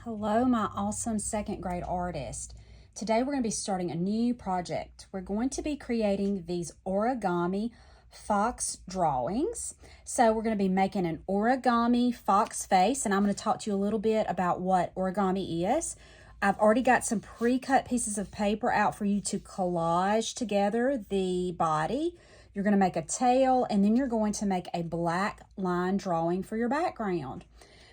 Hello, my awesome second grade artist. Today we're going to be starting a new project. We're going to be creating these origami fox drawings. So we're going to be making an origami fox face, and I'm going to talk to you a little bit about what origami is. I've already got some pre-cut pieces of paper out for you to collage together the body. You're going to make a tail, and then you're going to make a black line drawing for your background.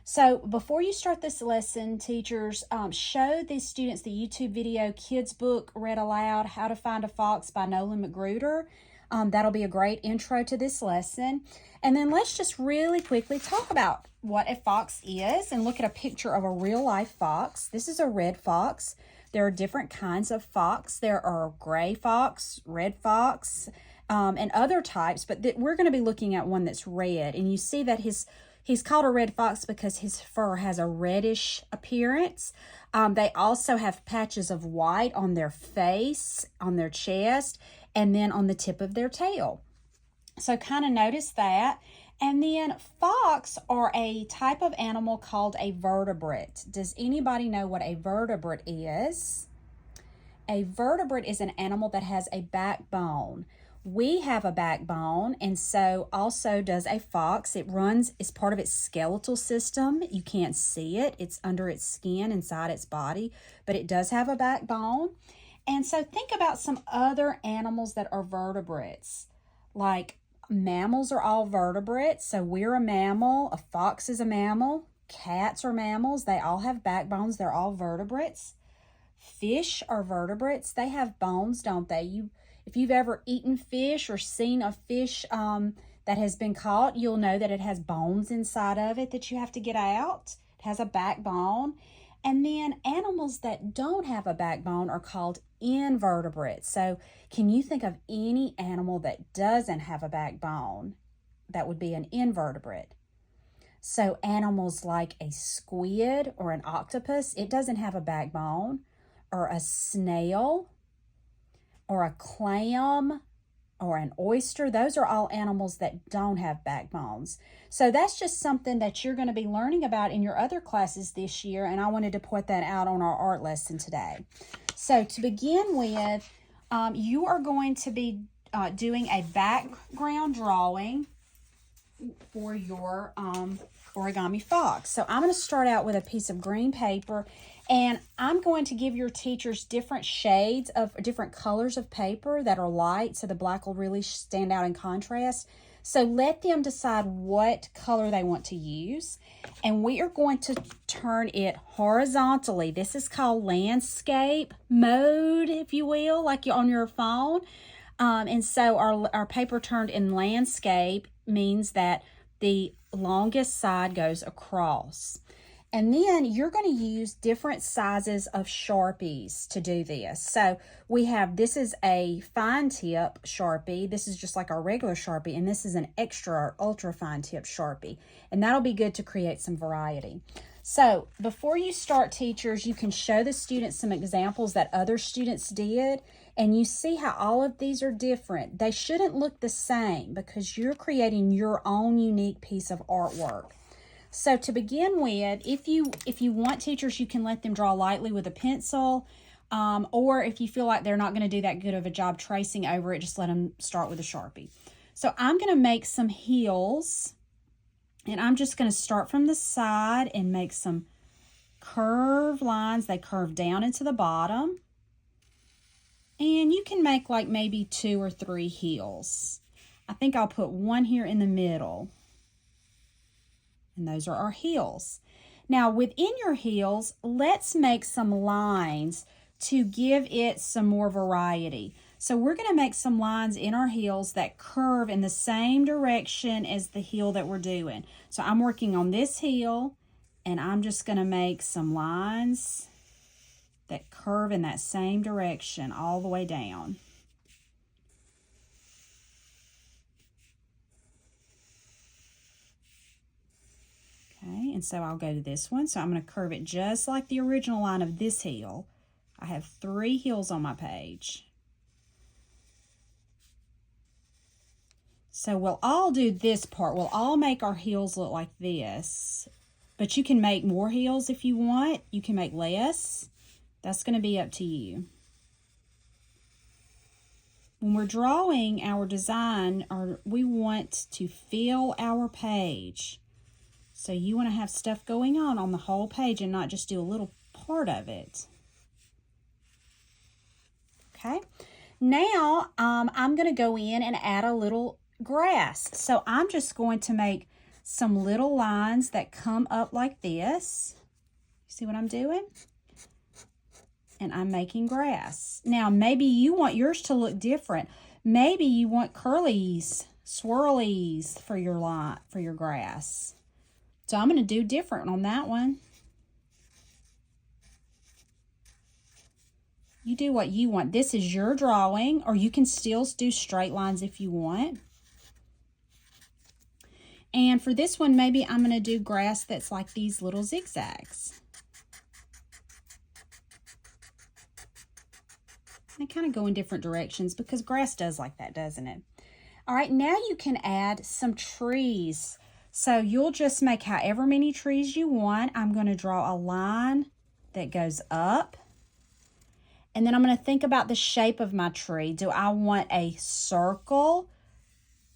So before you start this lesson, teachers, show these students the YouTube video, Kids Book Read Aloud, How to Find a Fox by Nolan Magruder. That'll be a great intro to this lesson. And then let's just really quickly talk about what a fox is and look at a picture of a real life fox. This is a red fox. There are different kinds of fox. There are gray fox, red fox, and other types, but we're going to be looking at one that's red. And you see that he's called a red fox because his fur has a reddish appearance. They also have patches of white on their face, on their chest, and then on the tip of their tail. So kind of notice that. And then fox are a type of animal called a vertebrate. Does anybody know what a vertebrate is? A vertebrate is an animal that has a backbone. We have a backbone, and so also does a fox. It runs as part of its skeletal system. You can't see it. It's under its skin, inside its body, but it does have a backbone. And so think about some other animals that are vertebrates. Like mammals are all vertebrates. So we're a mammal. A fox is a mammal. Cats are mammals. They all have backbones. They're all vertebrates. Fish are vertebrates. They have bones, don't they? If you've ever eaten fish or seen a fish that has been caught, you'll know that it has bones inside of it that you have to get out. It has a backbone. And then animals that don't have a backbone are called invertebrates. So can you think of any animal that doesn't have a backbone? That would be an invertebrate. So animals like a squid or an octopus, it doesn't have a backbone, or a snail, or a clam, or an oyster. Those are all animals that don't have backbones. So that's just something that you're going to be learning about in your other classes this year, and I wanted to point that out on our art lesson today. So to begin with, you are going to be doing a background drawing for your origami fox. So I'm going to start out with a piece of green paper, and I'm going to give your teachers different shades of different colors of paper that are light, so the black will really stand out in contrast. So let them decide what color they want to use, and we are going to turn it horizontally. This is called landscape mode, if you will, like you're on your phone. And so our paper turned in landscape means that the longest side goes across. And then you're going to use different sizes of Sharpies to do this. So we have, this is a fine tip Sharpie. This is just like our regular Sharpie. And this is an extra or ultra fine tip Sharpie. And that'll be good to create some variety. So before you start, teachers, you can show the students some examples that other students did. And you see how all of these are different. They shouldn't look the same because you're creating your own unique piece of artwork. So to begin with, if you want, teachers, you can let them draw lightly with a pencil, or if you feel like they're not going to do that good of a job tracing over it, just let them start with a Sharpie. So I'm going to make some heels, and I'm just going to start from the side and make some curved lines. They curve down into the bottom. And you can make like maybe 2 or 3 heels. I think I'll put one here in the middle. And those are our heels. Now within your heels, let's make some lines to give it some more variety. So we're going to make some lines in our heels that curve in the same direction as the heel that we're doing. So I'm working on this heel, and I'm just going to make some lines that curve in that same direction all the way down. Okay, and so I'll go to this one. So I'm going to curve it just like the original line of this heel. I have 3 heels on my page. So we'll all do this part. We'll all make our heels look like this. But you can make more hills if you want. You can make less. That's going to be up to you. When we're drawing our design, we want to fill our page. So you want to have stuff going on the whole page and not just do a little part of it. Okay. Now, I'm going to go in and add a little grass. So I'm just going to make some little lines that come up like this. See what I'm doing? And I'm making grass. Now, maybe you want yours to look different. Maybe you want curlies, swirlies for your line, for your grass. So I'm going to do different on that one. You do what you want. This is your drawing, or you can still do straight lines if you want. And for this one, maybe I'm going to do grass that's like these little zigzags. They kind of go in different directions because grass does like that, doesn't it? All right, now you can add some trees. So you'll just make however many trees you want. I'm going to draw a line that goes up. And then I'm going to think about the shape of my tree. Do I want a circle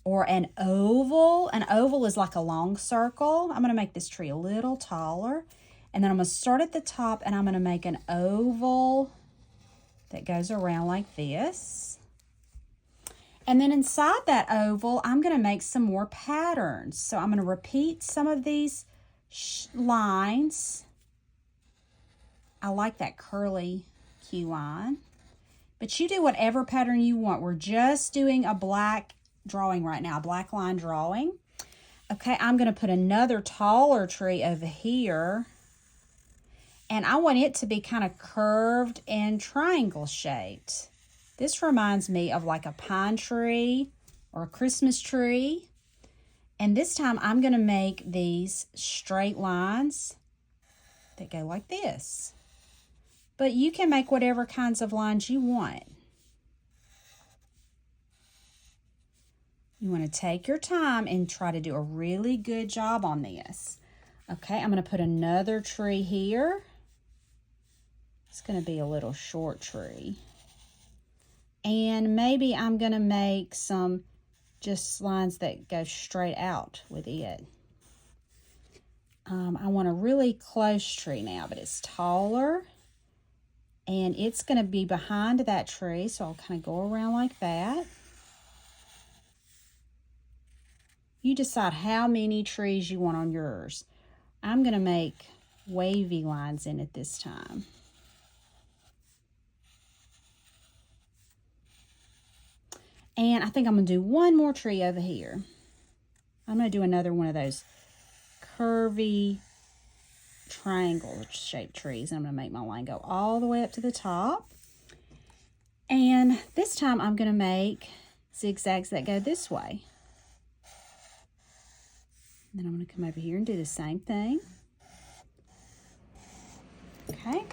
or an oval? An oval is like a long circle. I'm going to make this tree a little taller. And then I'm going to start at the top and I'm going to make an oval that goes around like this. And then inside that oval, I'm going to make some more patterns. So I'm going to repeat some of these lines. I like that curly key line. But you do whatever pattern you want. We're just doing a black drawing right now, a black line drawing. Okay, I'm going to put another taller tree over here. And I want it to be kind of curved and triangle shaped. This reminds me of like a pine tree or a Christmas tree. And this time I'm going to make these straight lines that go like this. But you can make whatever kinds of lines you want. You want to take your time and try to do a really good job on this. Okay, I'm going to put another tree here. It's going to be a little short tree. And maybe I'm going to make some just lines that go straight out with it. I want a really close tree now, but it's taller. And it's going to be behind that tree, so I'll kind of go around like that. You decide how many trees you want on yours. I'm going to make wavy lines in it this time. And I think I'm going to do one more tree over here. I'm going to do another one of those curvy triangle-shaped trees. I'm going to make my line go all the way up to the top. And this time I'm going to make zigzags that go this way. And then I'm going to come over here and do the same thing. Okay.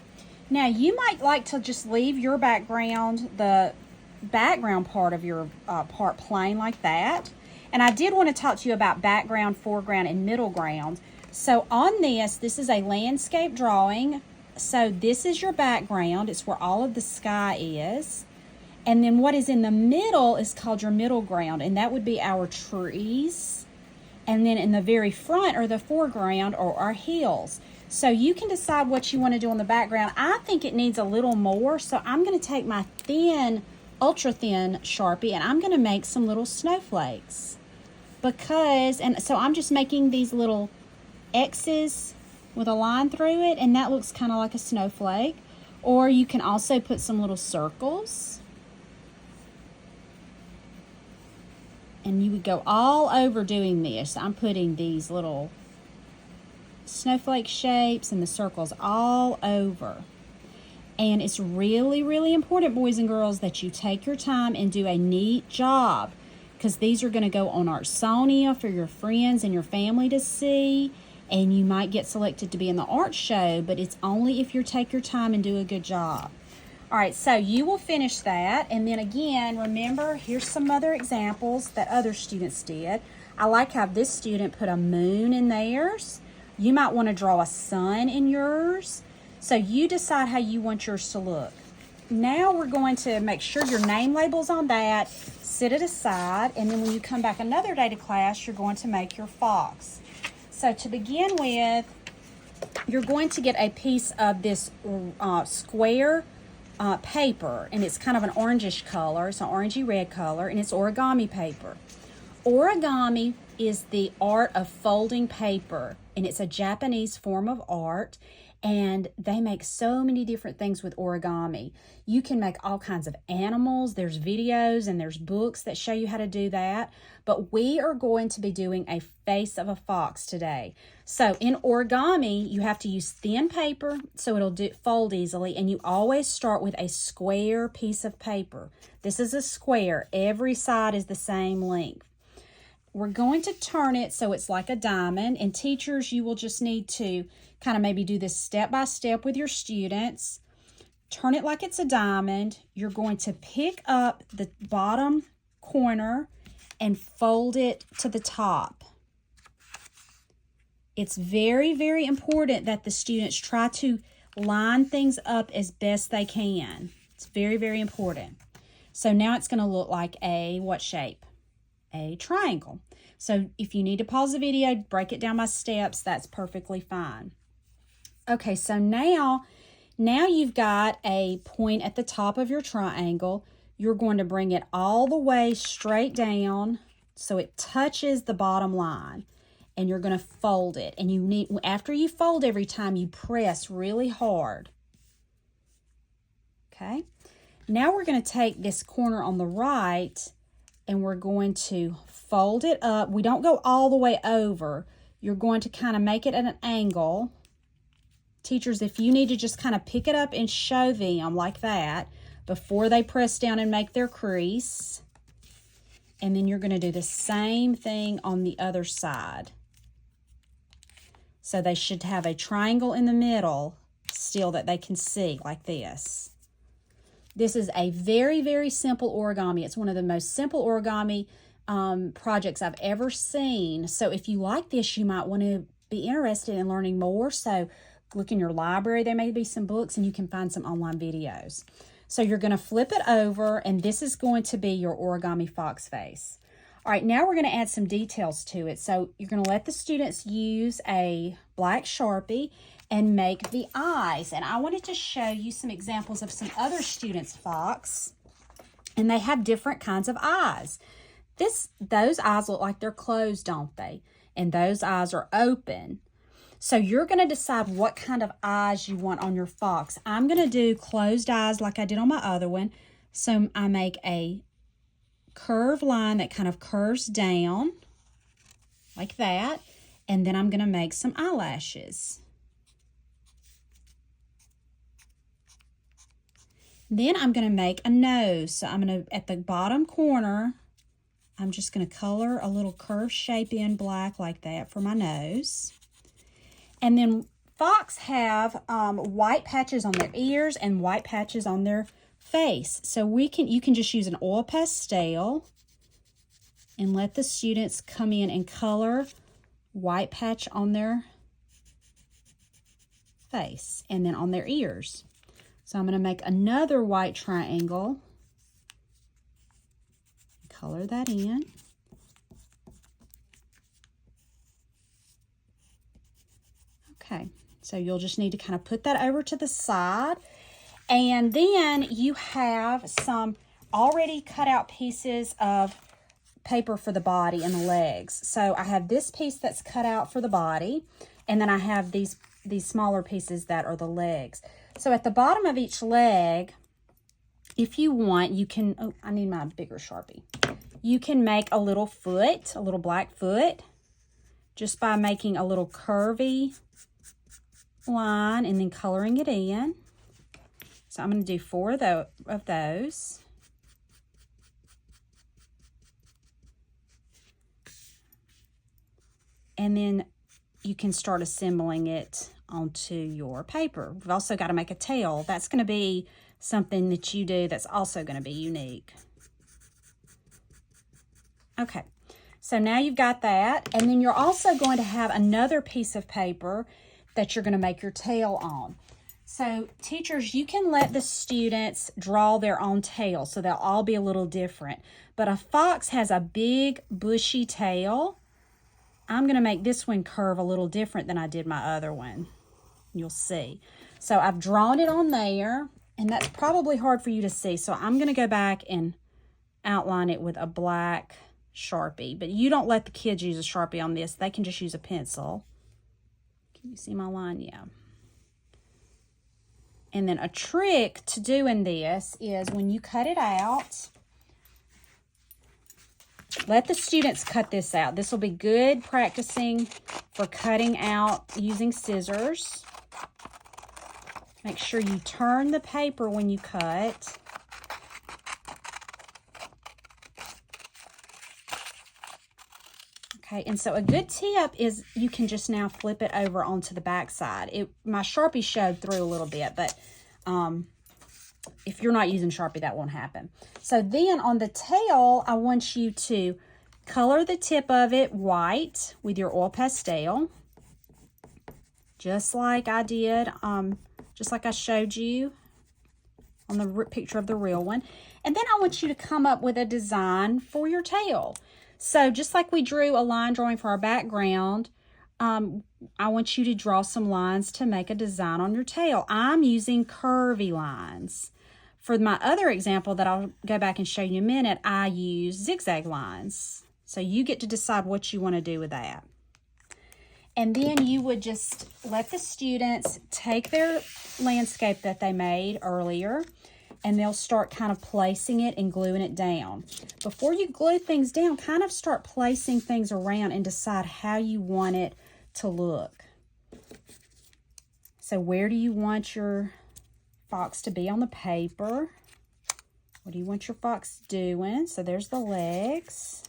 Now you might like to just leave your background, the background part of your part plain like that. And I did want to talk to you about background, foreground, and middle ground. So on this is a landscape drawing. So this is your background. It's where all of the sky is. And then what is in the middle is called your middle ground. And that would be our trees. And then in the very front or the foreground or our hills. So you can decide what you want to do on the background. I think it needs a little more. So I'm going to take my thin, ultra thin Sharpie and I'm going to make some little snowflakes. So I'm just making these little X's with a line through it, and that looks kind of like a snowflake. Or you can also put some little circles. And you would go all over doing this. I'm putting these little snowflake shapes and the circles all over. And it's really, really important, boys and girls, that you take your time and do a neat job, because these are going to go on Artsonia for your friends and your family to see. And you might get selected to be in the art show, but it's only if you take your time and do a good job. All right, so you will finish that. And then again, remember, here's some other examples that other students did. I like how this student put a moon in theirs. You might want to draw a sun in yours. So you decide how you want yours to look. Now we're going to make sure your name label's on that, sit it aside, and then when you come back another day to class, you're going to make your fox. So to begin with, you're going to get a piece of this square paper, and it's kind of an orangish color. It's an orangey red color, and it's origami paper. Origami is the art of folding paper, and it's a Japanese form of art, and they make so many different things with origami. You can make all kinds of animals. There's videos and there's books that show you how to do that, but we are going to be doing a face of a fox today. So in origami, you have to use thin paper so it'll fold easily, and you always start with a square piece of paper. This is a square. Every side is the same length. We're going to turn it so it's like a diamond, and teachers, you will just need to kind of maybe do this step by step with your students. Turn it like it's a diamond. You're going to pick up the bottom corner and fold it to the top. It's very, very important that the students try to line things up as best they can. It's very, very important. So now it's going to look like a what shape? A triangle. So if you need to pause the video, break it down by steps, that's perfectly fine. Okay, so now you've got a point at the top of your triangle. You're going to bring it all the way straight down so it touches the bottom line, and you're going to fold it. And you need, after you fold every time, you press really hard. Okay, now we're going to take this corner on the right and we're going to fold it up. We don't go all the way over. You're going to kind of make it at an angle. Teachers, if you need to just kind of pick it up and show them like that before they press down and make their crease. And then you're going to do the same thing on the other side. So they should have a triangle in the middle still that they can see like this. This is a very, very simple origami. It's one of the most simple origami projects I've ever seen. So if you like this, you might want to be interested in learning more. So look in your library. There may be some books, and you can find some online videos. So you're going to flip it over, and this is going to be your origami fox face. All right, now we're going to add some details to it. So you're going to let the students use a black Sharpie and make the eyes. And I wanted to show you some examples of some other students' fox, and they have different kinds of eyes. Those eyes look like they're closed, don't they? And those eyes are open. So you're going to decide what kind of eyes you want on your fox. I'm going to do closed eyes like I did on my other one. So I make a curved line that kind of curves down like that. And then I'm going to make some eyelashes. Then I'm going to make a nose. So I'm going to, at the bottom corner, I'm just going to color a little curved shape in black like that for my nose. And then fox have white patches on their ears and white patches on their face. So you can just use an oil pastel and let the students come in and color white patch on their face and then on their ears. So I'm going to make another white triangle, color that in. Okay, so you'll just need to kind of put that over to the side. And then you have some already cut out pieces of paper for the body and the legs. So I have this piece that's cut out for the body, and then I have these smaller pieces that are the legs. So at the bottom of each leg, if you want, you can, oh, I need my bigger Sharpie. You can make a little foot, a little black foot, just by making a little curvy line and then coloring it in. So I'm going to do 4 of those. And then you can start assembling it onto your paper. We've also got to make a tail. That's going to be something that you do that's also going to be unique. Okay, So now you've got that, and then you're also going to have another piece of paper that you're going to make your tail on. So teachers, you can let the students draw their own tail, so they'll all be a little different. But a fox has a big bushy tail. I'm going to make this one curve a little different than I did my other one. You'll see. So I've drawn it on there, and that's probably hard for you to see. So I'm going to go back and outline it with a black Sharpie. But you don't let the kids use a Sharpie on this. They can just use a pencil. Can you see my line? Yeah. And then a trick to doing this is when you cut it out, let the students cut this out. This will be good practicing for cutting out using scissors. Make sure you turn the paper when you cut. Okay, and so a good tip is you can just now flip it over onto the back side. My Sharpie showed through a little bit, but if you're not using Sharpie, that won't happen. So then on the tail, I want you to color the tip of it white with your oil pastel, just like I did, just like I showed you on the picture of the real one. And then I want you to come up with a design for your tail. So just like we drew a line drawing for our background, I want you to draw some lines to make a design on your tail. I'm using curvy lines. For my other example that I'll go back and show you in a minute, I use zigzag lines. So you get to decide what you want to do with that. And then you would just let the students take their landscape that they made earlier, and they'll start kind of placing it and gluing it down. Before you glue things down, kind of start placing things around and decide how you want it to look. So where do you want your fox to be on the paper? What do you want your fox doing? So there's the legs.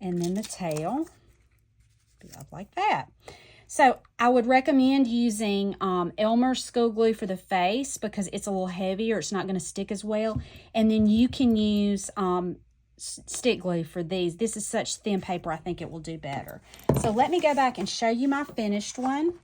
And then the tail. Be up like that. So I would recommend using Elmer's school glue for the face because it's a little heavier. It's not going to stick as well. And then you can use stick glue for these. This is such thin paper, I think it will do better. So let me go back and show you my finished one.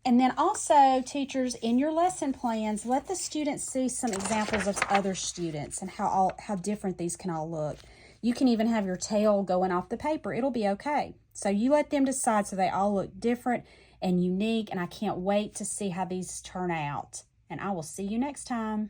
And then also, teachers, in your lesson plans, let the students see some examples of other students and how different these can all look. You can even have your tail going off the paper. It'll be okay. So you let them decide so they all look different and unique, and I can't wait to see how these turn out. And I will see you next time.